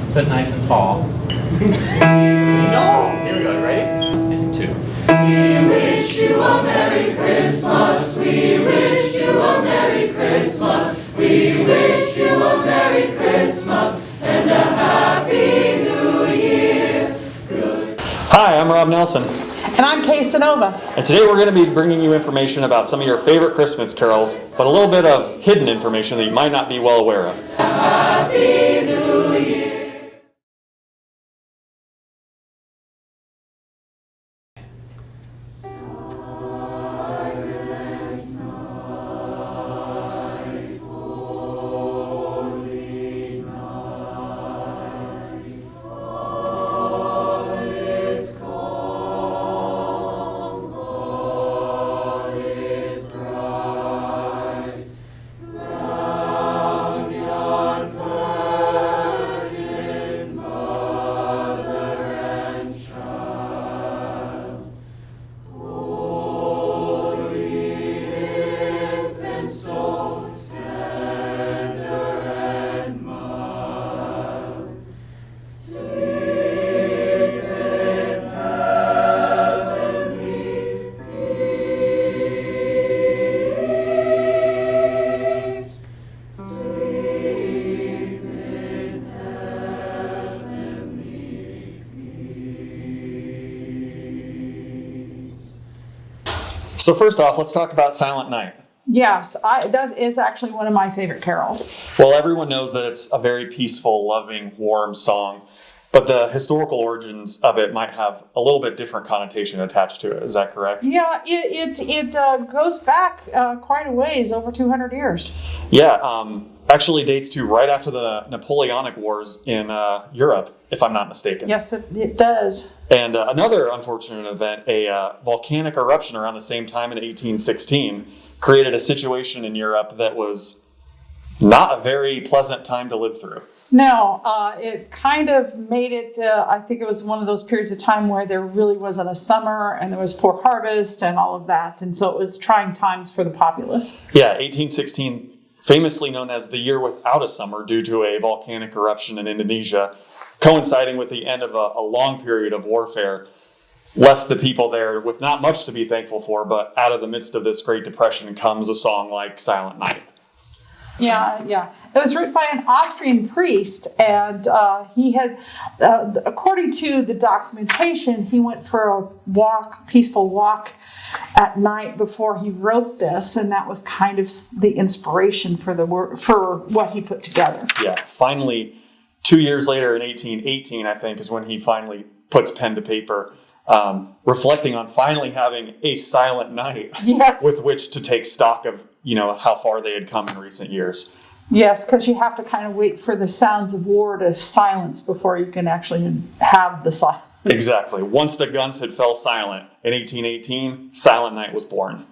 Sit nice and tall. No! Here we go. Ready? And 2. We wish you a Merry Christmas. We wish you a Merry Christmas. We wish you a Merry Christmas and a Happy New Year. Hi, I'm Rob Nelson. And I'm Cynova. And today we're going to be bringing you information about some of your favorite Christmas carols, but a little bit of hidden information that you might not be well aware of. Happy New Year. So first off, let's talk about Silent Night. Yes, that is actually one of my favorite carols. Well, everyone knows that it's a very peaceful, loving, warm song, but the historical origins of it might have a little bit different connotation attached to it. Is that correct? Yeah, it goes back quite a ways, over 200 years. Yeah, actually dates to right after the Napoleonic Wars in Europe, if I'm not mistaken. Yes, it does. And another unfortunate event, a volcanic eruption around the same time in 1816, created a situation in Europe that was not a very pleasant time to live through. No, it kind of made it, I think it was one of those periods of time where there really wasn't a summer and there was poor harvest and all of that. And so it was trying times for the populace. Yeah, 1816, famously known as the year without a summer due to a volcanic eruption in Indonesia, coinciding with the end of a long period of warfare, left the people there with not much to be thankful for, but out of the midst of this Great Depression comes a song like Silent Night. Yeah. It was written by an Austrian priest, and he had, according to the documentation, he went for a peaceful walk at night before he wrote this, and that was kind of the inspiration for what he put together. Yeah, finally, 2 years later in 1818, I think, is when he finally puts pen to paper, reflecting on finally having a silent night with which to take stock of, how far they had come in recent years. Yes, because you have to kind of wait for the sounds of war to silence before you can actually have the silence. Exactly. Once the guns had fell silent in 1818, Silent Night was born.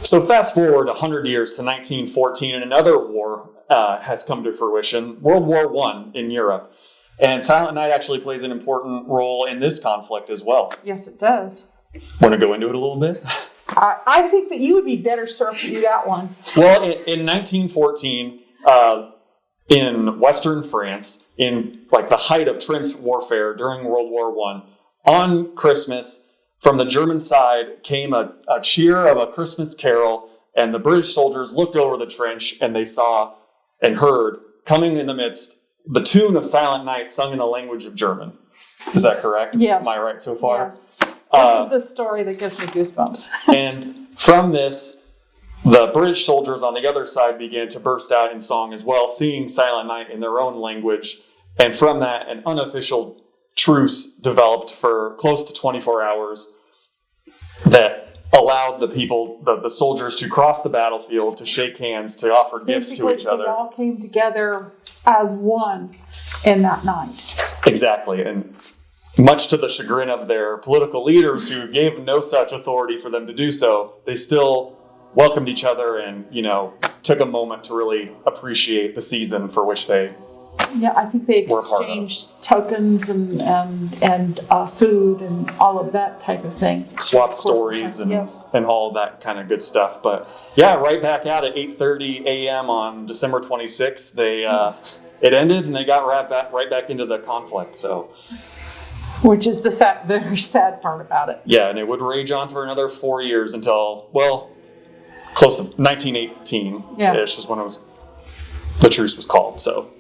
So fast forward 100 years to 1914, and another war has come to fruition, World War I in Europe. And Silent Night actually plays an important role in this conflict as well. Yes, it does. Want to go into it a little bit? I think that you would be better served to do that one. Well, in 1914, in Western France, in like the height of trench warfare during World War I, on Christmas, from the German side came a cheer of a Christmas carol, and the British soldiers looked over the trench and they saw and heard, coming in the midst the tune of Silent Night sung in the language of German. Is that correct? Yes. Am I right so far? Yes. This is the story that gives me goosebumps. And from this, the British soldiers on the other side began to burst out in song as well, singing Silent Night in their own language. And from that, an unofficial truce developed for close to 24 hours that allowed the people, the soldiers, to cross the battlefield, to shake hands, to offer gifts to each other. They all came together as one in that night. Exactly. And much to the chagrin of their political leaders, who gave no such authority for them to do so, they still welcomed each other and, took a moment to really appreciate the season for which they Yeah, I think they were part of. exchanged tokens and food and all of that type of thing. Swapped stories and Yes. and all that kind of good stuff. But yeah, right back at it, 8:30 a.m. on December 26th, it ended and they got right back into the conflict. So Which is the very sad part about it. yeah, and it would rage on for another 4 years until, close to 1918. Yes. Is when the truce was called. So